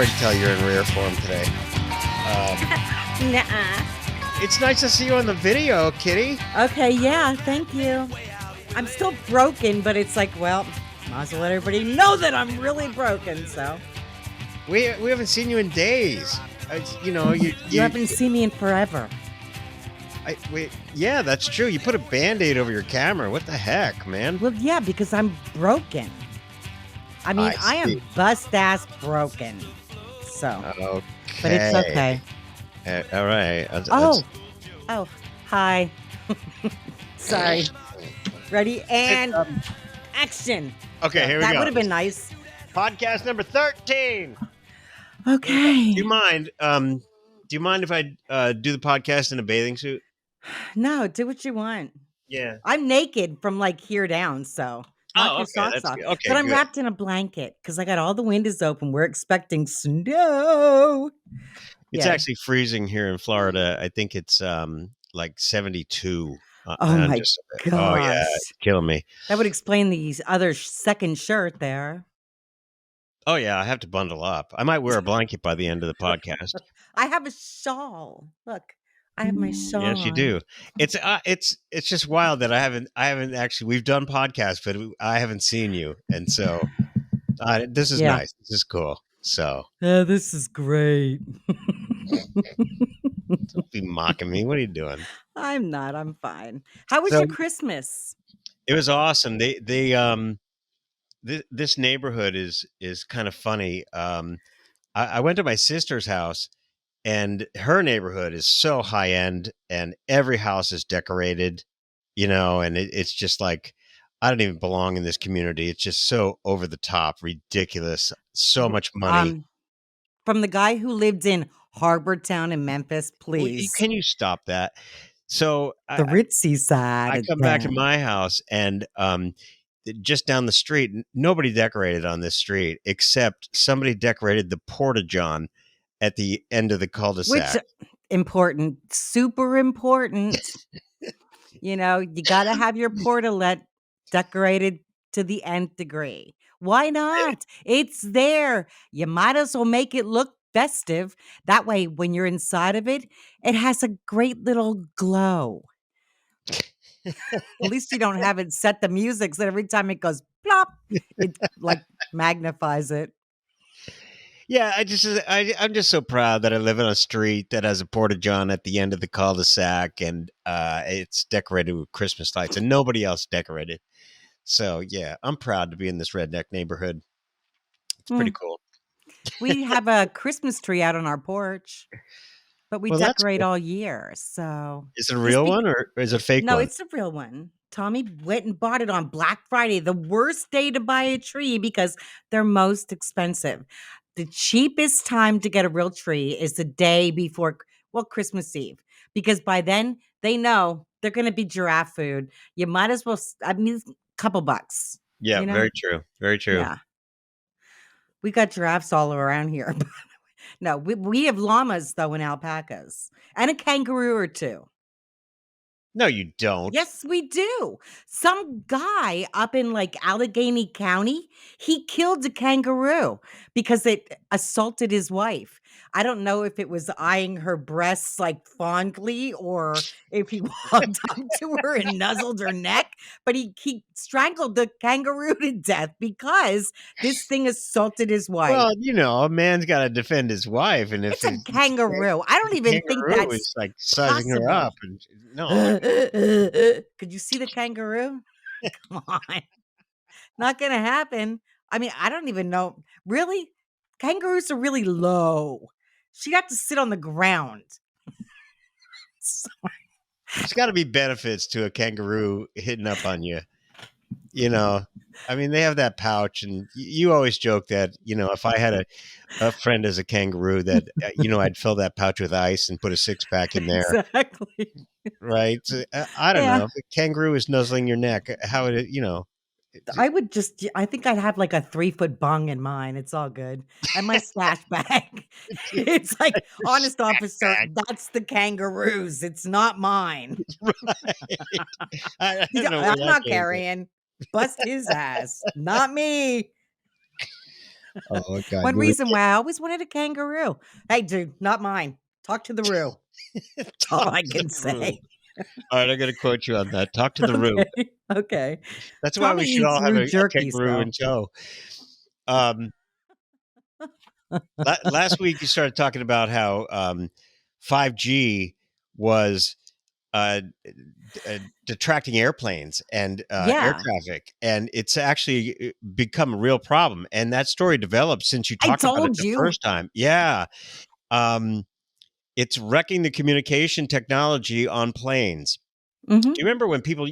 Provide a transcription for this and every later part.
already tell you're in rare form today. Nuh-uh. It's nice to see you on the video, Kitty. Okay, yeah, thank you. I'm still broken, but it's like, well, might as well let everybody know that I'm really broken, so. We haven't seen you in days. You haven't seen me in forever. Yeah, that's true. You put a Band-Aid over your camera. What the heck, man? Well, yeah, because I'm broken. I mean, I am bust-ass broken. So. Okay. But it's okay. All right. Oh, hi. Sorry. Ready? And action. Okay, here we go. That would have been nice. Podcast number 13. Okay. Do you mind if I do the podcast in a bathing suit? No, do what you want. Yeah. I'm naked from like here down, so knock your socks off. Okay, but I'm wrapped in a blanket because I got all the windows open. We're expecting snow. It's actually freezing here in Florida. I think it's like 72. Oh my gosh. Oh yeah, it's killing me. That would explain the other second shirt there. Oh yeah, I have to bundle up. I might wear a blanket by the end of the podcast. I have a shawl. Look, I have my shawl. Yes, you do. It's just wild that I haven't actually. We've done podcasts, but I haven't seen you, and so this is nice. This is cool. So yeah, this is great. Don't be mocking me. What are you doing? I'm not. I'm fine. How was your Christmas? It was awesome. This neighborhood is kind of funny. I went to my sister's house, and her neighborhood is so high end, and every house is decorated, and it's just like I don't even belong in this community. It's just so over the top, ridiculous, so much money. From the guy who lived in Harbor Town in Memphis, please. Can you stop that? So the ritzy side. I come back to my house, and just down the street, nobody decorated on this street except somebody decorated the porta-john at the end of the cul-de-sac. Which important, super important. You got to have your portalet decorated to the nth degree. Why not? It's there. You might as well make it look festive. That way, when you're inside of it, it has a great little glow. At least you don't have it set the music so every time it goes plop, it like magnifies it. Yeah, I'm just so proud that I live in a street that has a porta-john at the end of the cul-de-sac, and it's decorated with Christmas lights, and nobody else decorated. So yeah, I'm proud to be in this redneck neighborhood. It's pretty cool. We have a Christmas tree out on our porch, but we decorate all year. So is it a real one or is it a fake one? No, it's a real one. Tommy went and bought it on Black Friday, the worst day to buy a tree because they're most expensive. The cheapest time to get a real tree is the day before, Christmas Eve, because by then they know they're going to be giraffe food. You might as well, a couple bucks. Yeah, very true. Very true. Yeah. We got giraffes all around here. No, we have llamas, though, and alpacas. And a kangaroo or two. No, you don't. Yes, we do. Some guy up in like Allegheny County, he killed a kangaroo because it assaulted his wife. I don't know if it was eyeing her breasts like fondly or if he walked up to her and nuzzled her neck, but he strangled the kangaroo to death because this thing assaulted his wife. Well, a man's got to defend his wife, and if it's a kangaroo, I don't even think that's like sizing her up. And, no, could you see the kangaroo? Come on, not gonna happen. I mean, I don't even know. Really, kangaroos are really low. She'd have to sit on the ground. There's got to be benefits to a kangaroo hitting up on you. I mean, they have that pouch, and you always joke that, if I had a friend as a kangaroo that, I'd fill that pouch with ice and put a six-pack in there. Exactly. Right? So, I don't know. If a kangaroo is nuzzling your neck, how would it, I think I'd have like a 3-foot bung in mine. It's all good. And my stash bag. It's like, honest officer, that's the kangaroo's. It's not mine. Right. I'm not carrying. Bust his ass. Not me. Oh God, One reason why I always wanted a kangaroo. Hey, dude, not mine. Talk to the roo. That's all talk I to the can room. say. All right, I'm going to quote you on that. Talk to the room. Okay. Okay. That's why we Tommy should eats all have roo a jerkies, kangaroo though. in tow. Um, last week you started talking about how 5G was uh, detracting airplanes and air Yeah. traffic, and it's actually become a real problem. And that story developed since you I talked about it told the you. first time. Yeah, um, it's wrecking the communication technology on planes. Do Mhm. you remember when people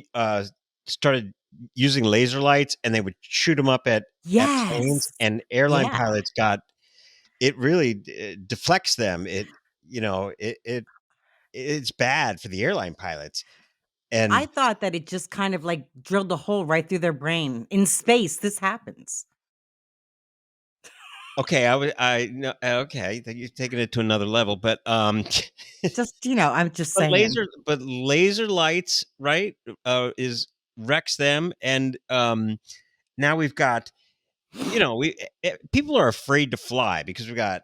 started using laser lights and they would shoot them up at planes, Yes. and airline Yeah. pilots got it really deflects them. It's bad for the airline pilots. I And thought that it just kind of, like, drilled a hole right through their brain. In space, this happens. okay, I no, okay, you're taking it to another level, but Just, I'm just saying. but laser lights, right? Is wrecks them, and now we've got people are afraid to fly because we got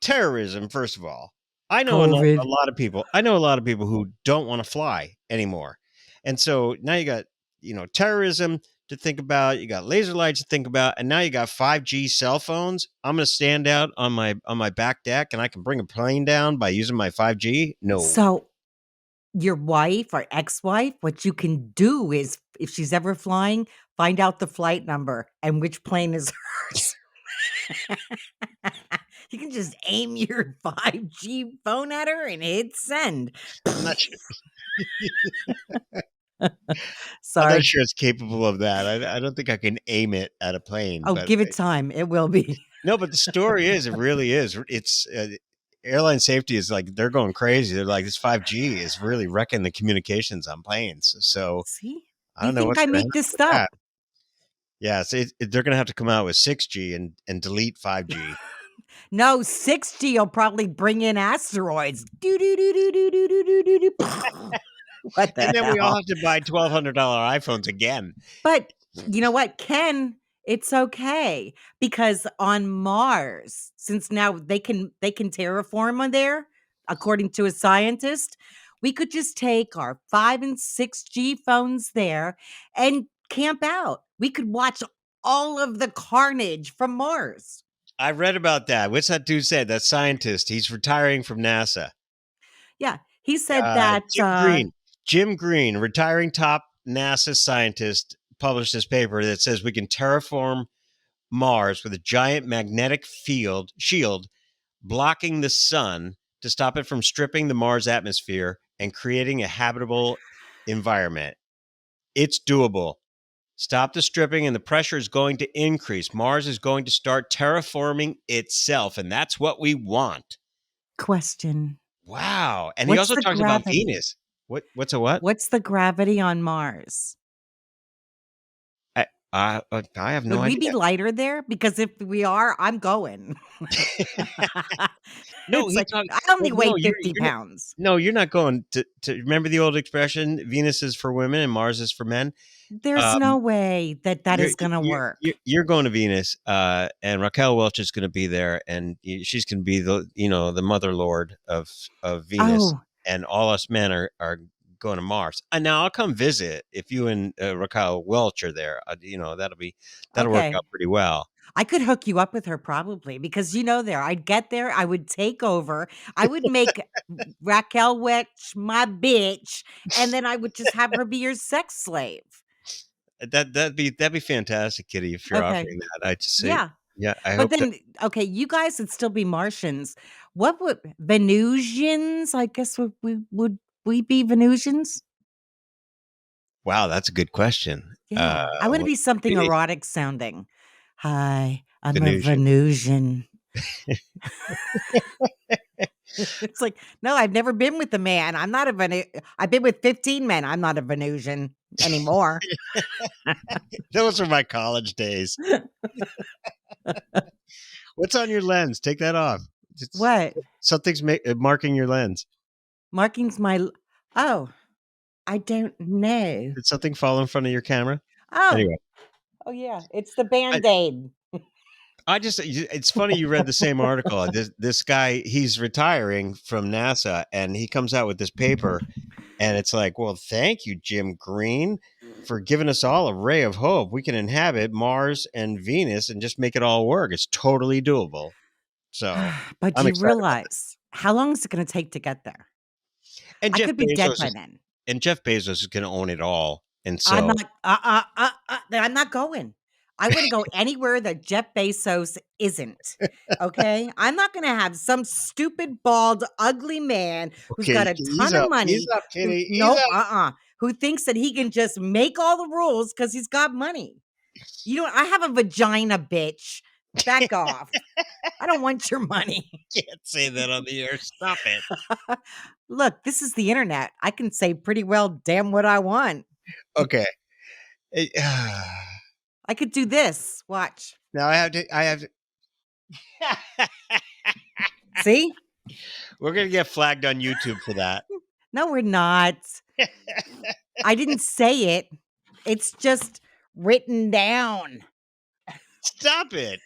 terrorism. First of all, a COVID. lot of people. I know a lot of people who don't want to fly anymore, and so now you got terrorism to think about. You got laser lights to think about, and now you got 5G cell phones. I'm going to stand out on my back deck, and I can bring a plane down by using my 5G. No, So, your wife or ex-wife, what you can do is, if she's ever flying, find out the flight number and which plane is hers. You can just aim your 5G phone at her and hit send. I'm not sure. I'm not Sorry. sure it's capable of that. I don't think I can aim it at a plane, Oh, but give it time. It will be. no, but the story is, it really is. It's airline safety is like they're going crazy. They're like, this 5G is really wrecking the communications on planes. So See? I You don't know think what's I going to make happen this with that. up? Yeah, so they're going to have to come out with 6G and delete 5G, No, 6G will probably bring in asteroids. Do do do do do do do do do do. What and the then we all hell? have to buy $1,200 iPhones again. But you know what, Ken? It's okay because on Mars, since now they can terraform on there, according to a scientist, we could just take our 5 and 6G phones there and camp out. We could watch all of the carnage from Mars. I read about that. What's that dude said? That scientist. He's retiring from NASA. Yeah, he said that. Jim Green. Jim Green, retiring top NASA scientist, published this paper that says we can terraform Mars with a giant magnetic field shield blocking the sun to stop it from stripping the Mars atmosphere and creating a habitable environment. It's doable. Stop the stripping, and the pressure is going to increase. Mars is going to start terraforming itself, and that's what we want. Question: Wow. And he What's also the talks about gravity? Venus. What's a what? What's the gravity on Mars? I have no Would we be idea. lighter there? Because if we are, I'm going. No, It's he like, talked. I Well, only no, weigh 50 you're not. pounds. No, you're not going to remember the old expression: Venus is for women and Mars is for men. There's Um, no way that that you're is gonna work. you're going to Venus, and Raquel Welch is going to be there, and she's going to be the mother lord of Venus, Oh, and all us men are going to Mars. And now I'll come visit if you and Raquel Welch are there. That'll work okay. out pretty well. I could hook you up with her probably because there. I'd get there, I would take over, I would make Raquel Welch my bitch, and then I would just have her be your sex slave. That'd be fantastic, Kitty. If you're Okay. offering that, I just say, Yeah. yeah. I But hope that. then, okay, you guys would still be Martians. What would Venusians? I guess would we be Venusians? Wow, that's a good question. Yeah, I want to What be would something be erotic sounding. Hi, I'm a Venusian? Venusian. It's like, no, I've never been with a man. I'm not a I've been with 15 men. I'm not a Venusian anymore. Those are my college days. What's on your lens? Take that off. It's, What? something's marking your lens. Markings my oh, I don't know. Did something fall in front of your camera? Oh, Anyway, oh yeah, it's the I, Band-Aid. it's funny you read the same article. This guy, he's retiring from NASA, and he comes out with this paper, and it's like, well, thank you, Jim Green, for giving us all a ray of hope. We can inhabit Mars and Venus and just make it all work. It's totally doable. So But do I'm you excited about that. realize how long is it gonna take to get there? And I Jeff could be dead Bezos by is then. and Jeff Bezos is going to own it all. And I'm so not then I'm not going. I wouldn't go anywhere that Jeff Bezos isn't, okay? I'm not gonna have some stupid, bald, ugly man who's okay, got a ease ton of up, ease money up, who Kitty, ease nope, up. who thinks that he can just make all the rules because 'cause he's got money. You know, I have a vagina, bitch. Back off. I don't want your money. Can't say that on the air. Stop it. Look, this is the internet. I can say pretty well damn what I want. Okay. Eh, I could do this. Watch. Now I have to See? we're going to get flagged on YouTube for that. No, we're not. I didn't say it. It's just written down. Stop it.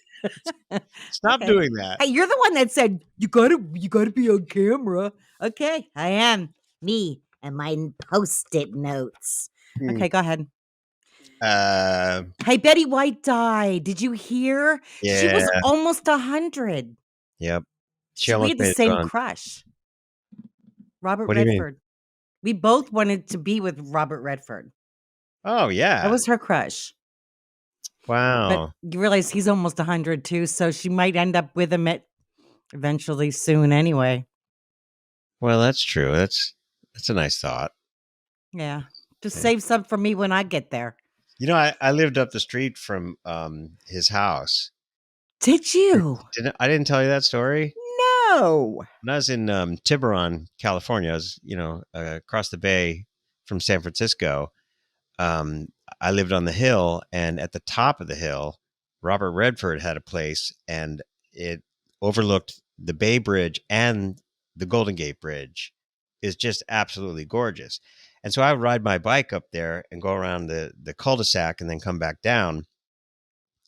Stop Okay. doing that. Hey, you're the one that said you gotta be on camera. Okay, I am. Me and my post-it notes. Hmm. Okay, go ahead. Uh, Hey, Betty White died. Did you hear? She was yeah. almost 100. Yep. She We almost had the made it to same 100. crush. Robert What do you mean? Redford. We both wanted to be with Robert Redford. Oh, That yeah. was her crush. But Wow. you realize he's almost 100 too, so she might end up with him eventually soon anyway. Well, that's true. That's a nice thought. Yeah. Just Yeah. save some for me when I get there. You know, I lived up the street from his house. Did you? I didn't tell you that story? No. When I was in Tiburon, California, I was, across the bay from San Francisco. Um, I lived on the hill, and at the top of the hill, Robert Redford had a place, and it overlooked the Bay Bridge and the Golden Gate Bridge. Is just absolutely gorgeous. And so I would ride my bike up there and go around the cul-de-sac and then come back down.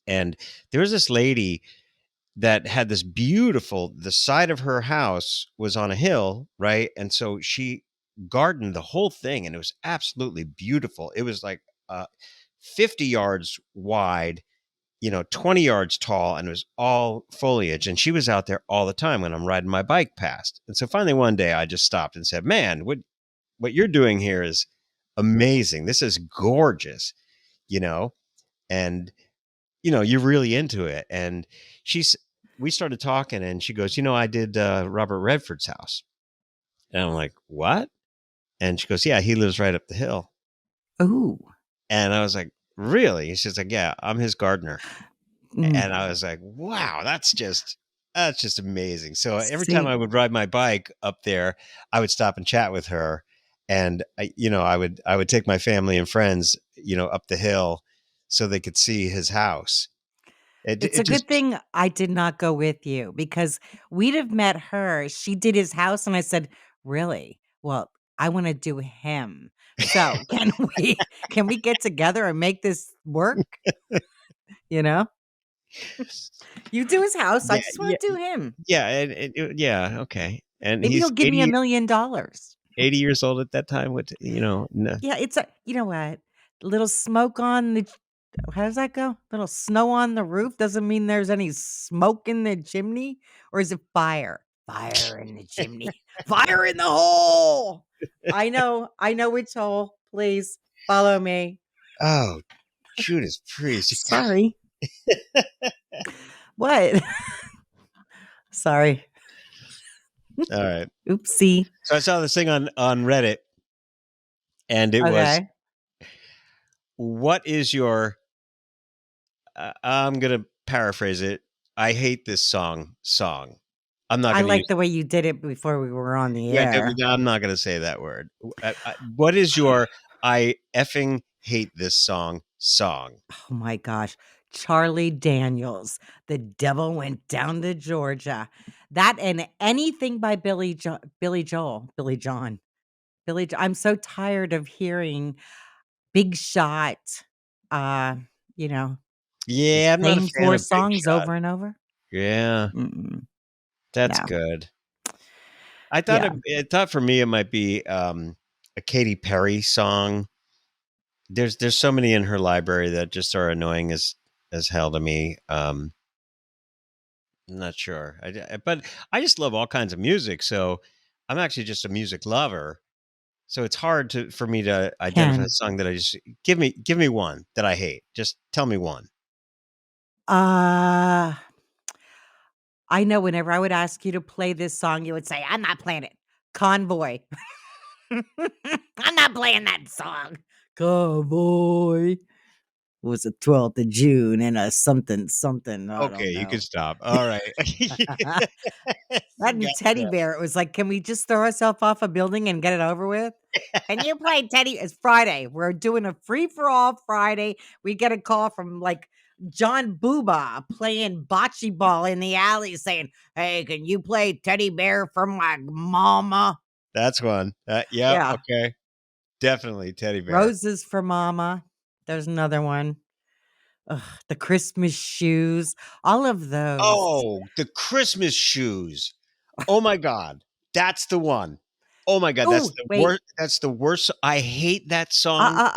And there was this lady that had this beautiful, the side of her house was on a hill, right? And so she gardened the whole thing, and it was absolutely beautiful. It was like 50 yards wide, 20 yards tall, and it was all foliage. And she was out there all the time when I'm riding my bike past. And so finally one day I just stopped and said, man, what you're doing here is amazing. This is gorgeous, you know, and you're really into it. And she's, we started talking, and she goes, I did Robert Redford's house. And I'm like, what? And she goes, yeah, he lives right up the hill. Ooh. And I was like, really? She's like, yeah, I'm his gardener. Mm. And I was like, wow, that's just amazing. So every time See, I would ride my bike up there, I would stop and chat with her. And I would take my family and friends, up the hill so they could see his house. it's a It good just thing I did not go with you because we'd have met her. She did his house, and I said, "Really? Well, I want to do him. So can we get together and make this work? You know, you do his house. I yeah, just yeah, want to do him. yeah, yeah, okay. And Maybe he'll he's give me $1 million." 80 years old at that time. No. Yeah, it's a. You know what? Little smoke on the. How does that go? Little snow on the roof doesn't mean there's any smoke in the chimney, or is it fire? Fire in the chimney. Fire in the hole. I know which hole. Please follow me. Oh, Judas Priest. Sorry. What? Sorry. All right. Oopsie. So I saw this thing on Reddit, and it was, Okay. what is your I'm going to paraphrase it. I hate this song. I'm not I going to like use the way you did it before we were on the Yeah, air. I'm not going to say that word. What is your I effing hate this song? Oh my gosh. Charlie Daniels. The Devil Went Down to Georgia. That and anything by Billy Joel, Billy John. I'm so tired of hearing Big Shot. Uh, you know. The Yeah, I'm not a same fan 4 of Big songs Shot. over and over? Yeah, Mm-mm. that's No. good. Yeah. I thought for me it might be a Katy Perry song. There's so many in her library that just are annoying as hell to me. I'm not sure, but I just love all kinds of music. So I'm actually just a music lover. So it's hard for me to identify a Ken. song that I just give me one that I hate. Just tell me one. Uh, I know whenever I would ask you to play this song, you would say, "I'm not playing it." Convoy. I'm not playing that song. Convoy. Was it 12th of June and a something something, I Okay, don't you can know. stop. All right. That and Forgot Teddy that. Bear, it was like, "Can we just throw ourselves off a building and get it over with? Can you play Teddy?" It's Friday. We're doing a free for all Friday. We get a call from like John Booba playing bocce ball in the alley saying, "Hey, can you play Teddy Bear for my mama?" That's one. Yep. Yeah. Okay. Definitely teddy bear. Roses for mama. There's another one. Ugh, the Christmas shoes, all of those. Oh, the Christmas shoes. Oh my god. That's the one. Oh my god, that's Oh, the wait. worst. That's the worst. I hate that song.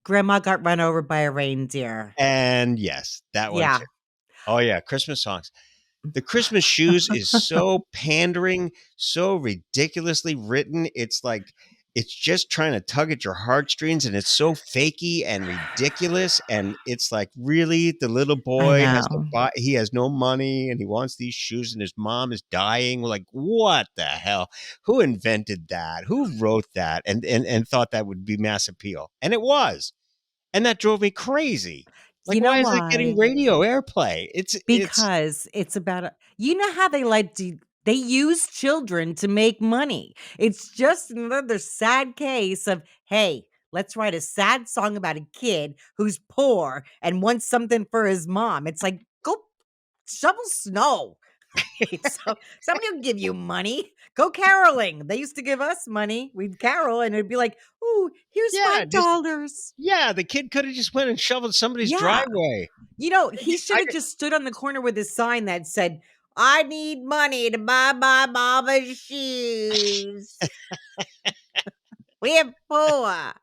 Grandma got run over by a reindeer. And yes, that one too. Yeah. Oh yeah, Christmas songs. The Christmas shoes is so pandering, so ridiculously written. It's like it's just trying to tug at your heartstrings, and it's so fakey and ridiculous. And it's like, really, the little I boy has to know. buy. He has no money, and he wants these shoes, and his mom is dying. Like, what the hell? Who invented that? Who wrote that? And thought that would be mass appeal, and it was, and that drove me crazy. Like, You know why is it getting why? radio airplay? It's Because it's about a you know how they like to they use children to make money. It's just another sad case of, "Hey, let's write a sad song about a kid who's poor and wants something for his mom." It's like, "Go shovel snow." So somebody will give you money. Go caroling. They used to give us money. We'd carol and it'd be like, "Ooh, here's yeah, just $5." Yeah, the kid coulda just went and shoveled somebody's Yeah. driveway. You know, I he ju should have just stood on the corner with a sign that said, "I need money to buy my mama's shoes. We're poor."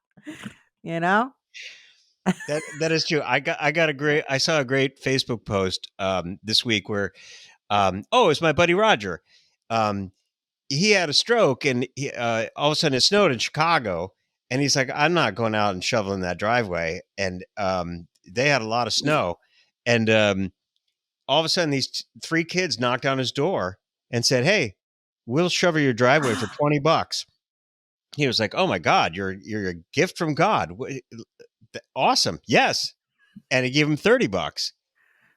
You know? that is true. I saw a great Facebook post, this week where, oh, it's my buddy Roger. Um, he had a stroke and all of a sudden it snowed in Chicago, and he's like, "I'm not going out and shoveling that driveway." And, they had a lot of Ye snow, and, all of a sudden these 3 kids knocked on his door and said, "Hey, we'll shovel your driveway for $20." He was like, "Oh my God, you're a gift from God. Awesome. Yes." And he gave him $30.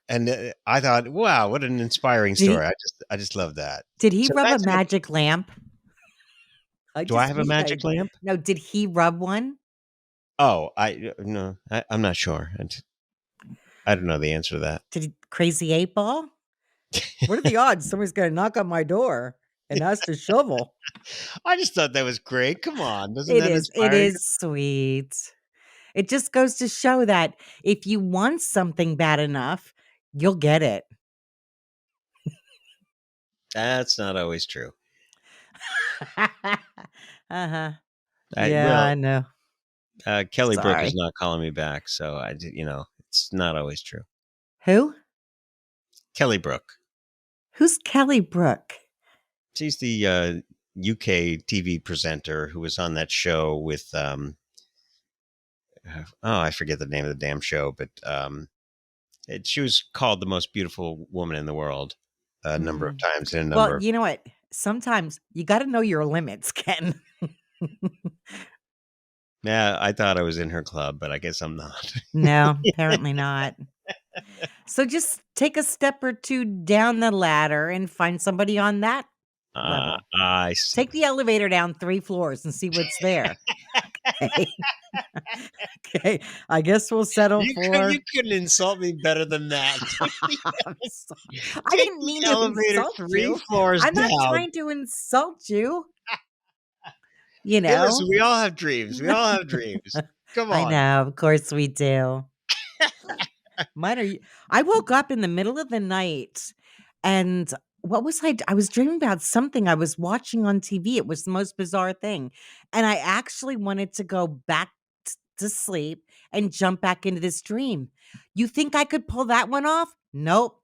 And I thought, wow, what an inspiring Did story. he I just love that. did he So rub a that's what, magic lamp? I do I just have a magic realized. lamp? No, did he rub one? Oh, no, I'm not sure. I don't know the answer to that. Did he Crazy 8 Ball? What are the odds somebody's gonna knock on my door and ask to shovel? I just thought that was great. Come on. Doesn't that It inspire you? is sweet. It just goes to show that if you want something bad enough, you'll get it. That's not always true. Uh-huh. I Yeah, well, I know. Kelly Brook is Sorry. not calling me back, so it's not always true. Who? Kelly Brook. Who's Kelly Brook? She's the UK TV presenter who was on that show with oh, I forget the name of the damn show, but she was called the most beautiful woman in the world a number of Mm. times in a Well, number of. you know what? Sometimes you gotta know your limits, Ken. Yeah, I thought I was in her club, but I guess I'm not. No, apparently not. So just take a step or 2 down the ladder and find somebody on that level. I see. Take the elevator down 3 floors and see what's there. Okay. Okay. I guess we'll settle You for couldn't insult me better than that. I'm so I Take didn't the mean to elevator insult 3 you. floors I'm not down. trying to insult you, you Hey, listen, know? we all have dreams. We all have dreams. Come I on. know, of course we do. Mine are I woke up in the middle of the night and what was I was dreaming about something I was watching on TV. It was the most bizarre thing. And I actually wanted to go back to sleep and jump back into this dream. You think I could pull that one off? Nope.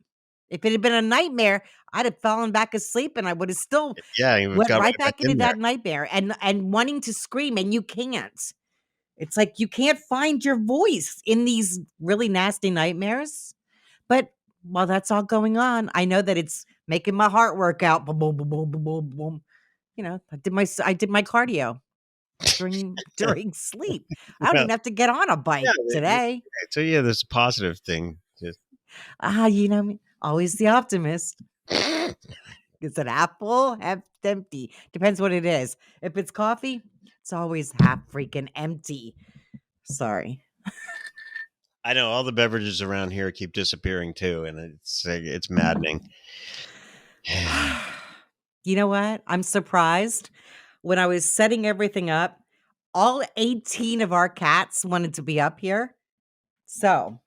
If it had been a nightmare, I'd have fallen back asleep and I would have still Yeah, you went got right right back back into in there. that nightmare and wanting to scream and you can't. It's like you can't find your voice in these really nasty nightmares. But while that's all going on, I know that it's making my heart work out. Boom, boom, boom, boom, boom, boom, boom. You know, I did my cardio during sleep. I don't Well, even have to get on a yeah, bike today. so yeah, there's a positive thing. Just You know me, always the optimist. It's an apple half empty. Depends what it is. If it's coffee, it's always half freaking empty. Sorry. I know all the beverages around here keep disappearing too, and it's maddening. You know what? I'm surprised. When I was setting everything up, all 18 of our cats wanted to be up here. So,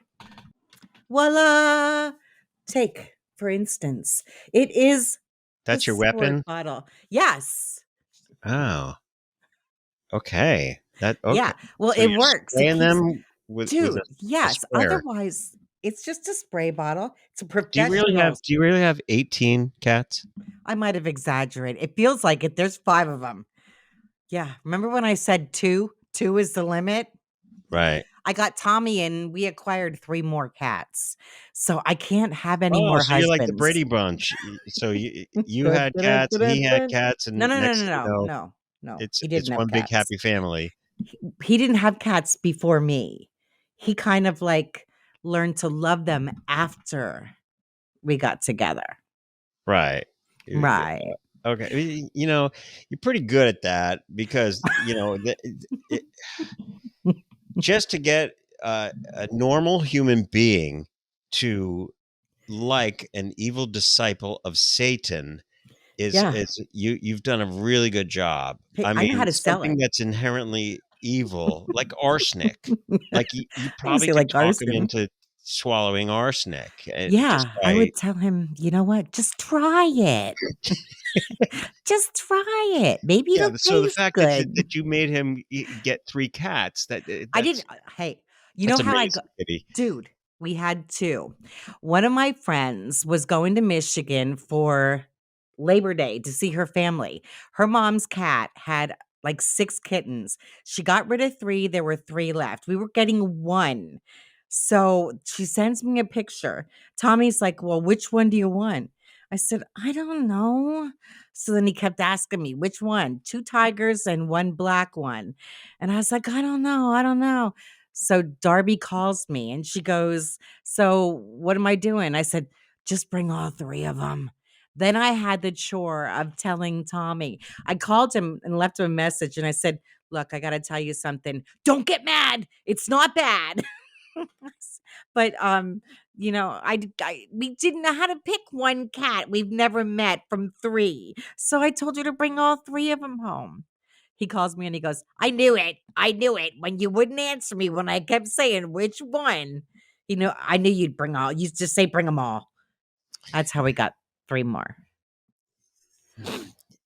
voila. Take, for instance, it is the That's your squirt weapon? bottle. Yes. Oh, okay. That okay. Yeah. Well, So it you're works. It spraying keeps, them with dude, a yes. sprayer. Otherwise, it's just a spray bottle. It's a Do professional. you really have 18 cats? I might have exaggerated. It feels like it. There's 5 of them. Yeah. Remember when I said 2? 2 is the limit? Right. I got Tommy and we acquired 3 more cats. So I can't have any Oh, more so you're like the husbands. Brady Bunch. So you Dun, had dun, cats dun, and dun, he had dun. cats, No, and no, no, next no, thing you no, know, no, no. it's He it's didn't have one big cats. happy family. He didn't have cats before me. He kind of like learned to love them after we got together. Right. Right. Okay. You're pretty good at that because, it, just to get a normal human being to like an evil disciple of Satan Yeah. is you've done a really good job. Hey, I I know how mean, to sell something it. that's inherently evil, like arsenic. Like you I would probably say could like talk him arson. into swallowing arsenic just Yeah, I by would tell him, you know what? Just try it. Just try it. Maybe yeah. it'll So the taste fact that good. you made him get 3 cats I didn't hey, you know that's how I go amazing, Kitty. dude, we had 2. One of my friends was going to Michigan for Labor Day to see her family. Her mom's cat had, like, 6 kittens. She got rid of 3, there were 3 left. We were getting 1. So, she sends me a picture. Tommy's like, "Well, which one do you want?" I said, "I don't know." So then he kept asking me, "Which one? 2 tigers and 1 black one." And I was like, "I don't know, I don't know." So Darby calls me and she goes, "So what am I doing?" I said, "Just bring all 3 of them." Then I had the chore of telling Tommy. I called him and left him a message and I said, "Look, I got to tell you something. Don't get mad. It's not bad." But we didn't know how to pick one cat we've never met from 3. So I told you to bring all 3 of them home. He calls me and he goes, "I knew it. I knew it when you wouldn't answer me when I kept saying which one." I knew you'd bring all. You just say bring them all. That's how we got 3 more.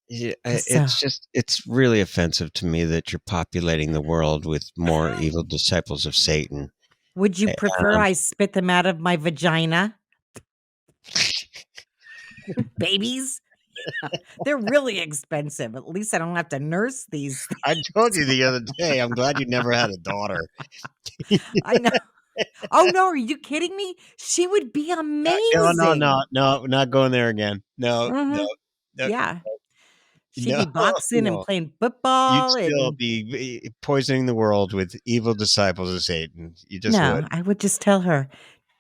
Yeah, So, it's really offensive to me that you're populating the world with more evil disciples of Satan. would you prefer Um, I spit them out of my vagina? Babies? They're really expensive. At least I don't have to nurse these I told things. you the other day. I'm glad you never had a daughter. I know. Oh, no, are you kidding me? She would be No, no, amazing. no, no, not going there again. No, no, Mhm. no, Yeah. She'd no, be boxing and no. playing You'd football still and be poisoning the world with evil disciples of Satan. You just would. no, I would just tell her,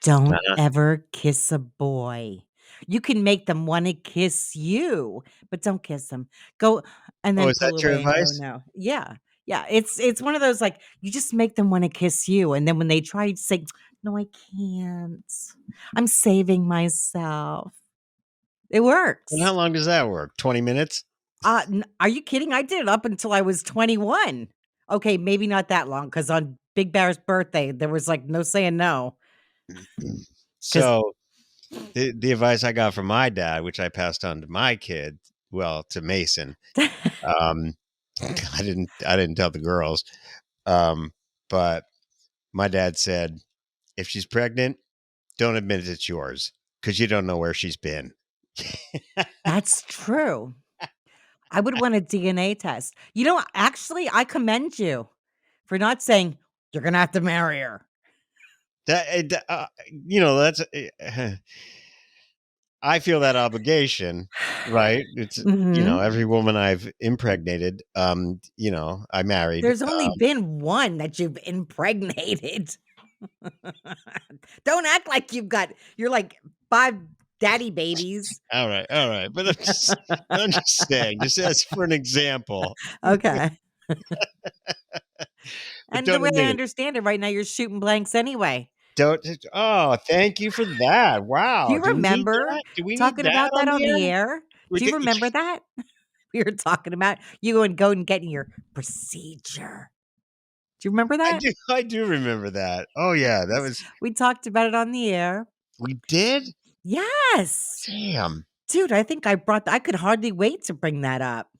"Don't Uh-huh. ever kiss a boy. You can make them wanna kiss you, but don't kiss them. Go and Oh, then is that pull your away and go, advice? "No." Yeah. Yeah, it's one of those, like, you just make them wanna kiss you, and then when they try to say, "No, I can't. I'm saving myself." It And how works. long does that work? 20 minutes? N Are you kidding? I did it up until I was 21. Okay, maybe not that long, because on Big Bear's birthday, there was, like, no saying no. 'Cause So the advice I got from my dad, which I passed on to my kid, well, to Mason, um, I didn't tell the girls, but my dad said, if she's pregnant, don't admit it's yours because you don't know where she's been. That's true. I would want a DNA test. You know, actually, I commend you for not saying, "You're gonna have to marry her." That's I feel that obligation, right? It's Mhm. every woman I've impregnated, I married. There's only been one that you've impregnated. Don't act like you're like 5 daddy babies. All right, but I'm just saying, just as for an example, Okay. but And the don't way I admit it. understand it right now, you're shooting blanks anyway. Don't. Oh, thank you for that. Do Wow. you Do we need remember that? Do we need talking that about on that the on air? the air? We Do you did- remember that? We were talking about you go and getting your procedure. Do you remember I that? do. I do remember that. Oh yeah, that was. We talked about it on the air. We did. Yes. Damn. Dude, I think I could hardly wait to bring that up.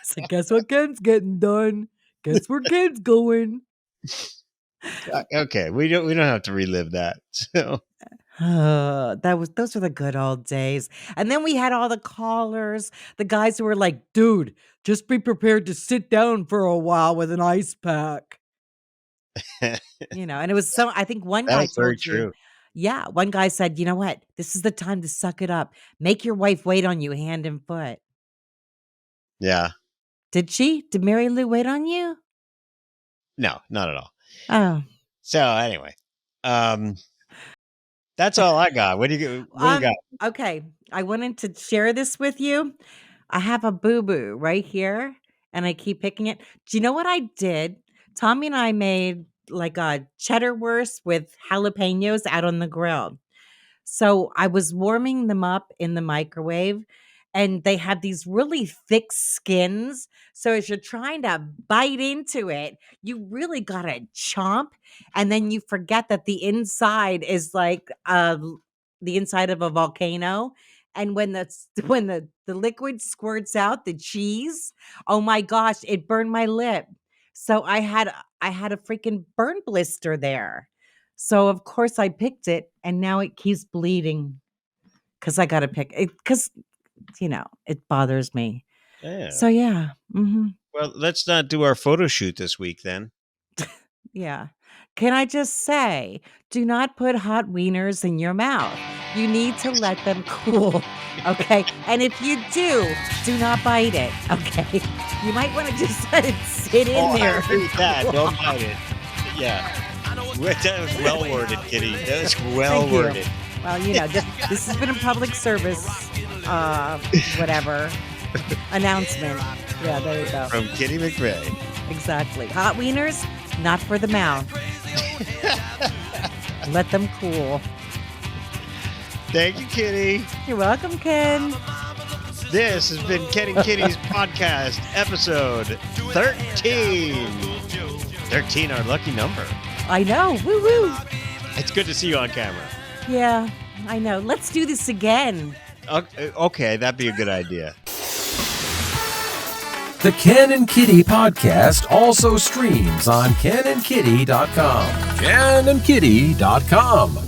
So guess what Ken's getting done? Guess where Ken's going? Okay, we don't have to relive that. So Those were the good old days. And then we had all the callers, the guys who were like, dude, just be prepared to sit down for a while with an ice pack. that And it was I think one guy was very told you, true. yeah, one guy said, you know what? This is the time to suck it up. Make your wife wait on you hand and foot. Yeah. Did she? Did Mary Lou wait on you? No, not at all. Oh. So anyway, that's all I got. What do you got? Okay. I wanted to share this with you. I have a boo-boo right here, and I keep picking it. Do you know what I did? Tommy and I made like a cheddar wurst with jalapenos out on the grill. So I was warming them up in the microwave, and they have these really thick skins. So as you're trying to bite into it, you really gotta chomp, and then you forget that the inside is like the inside of a volcano. And when when the liquid squirts out, the cheese, oh my gosh, it burned my lip. So I had a freaking burn blister there. So of course I picked it, and now it keeps bleeding because I got to pick it because it bothers me. Yeah. So yeah, Well, let's not do our photo shoot this week then. yeah. Can I just say, do not put hot wieners in your mouth. You need to let them cool, okay? And if you do not bite it, okay? You might want to just let it sit in there. I hate that. Don't bite it. Yeah. That was well worded, Kitty. That was well Thank you. worded. Well, this has been a public service, whatever, announcement. Yeah, there you go. From Kitty McVeigh. Exactly. Hot wieners, not for the mouth. Let them cool. Thank you, Kitty. You're welcome, Ken. This has been Ken and Kitty's podcast, episode 13. 13, our lucky number. I know. Woo woo. It's good to see you on camera. Yeah, I know. Let's do this again. Okay, that'd be a good idea. The Ken and Kitty podcast also streams on KenandKitty.com. KenandKitty.com.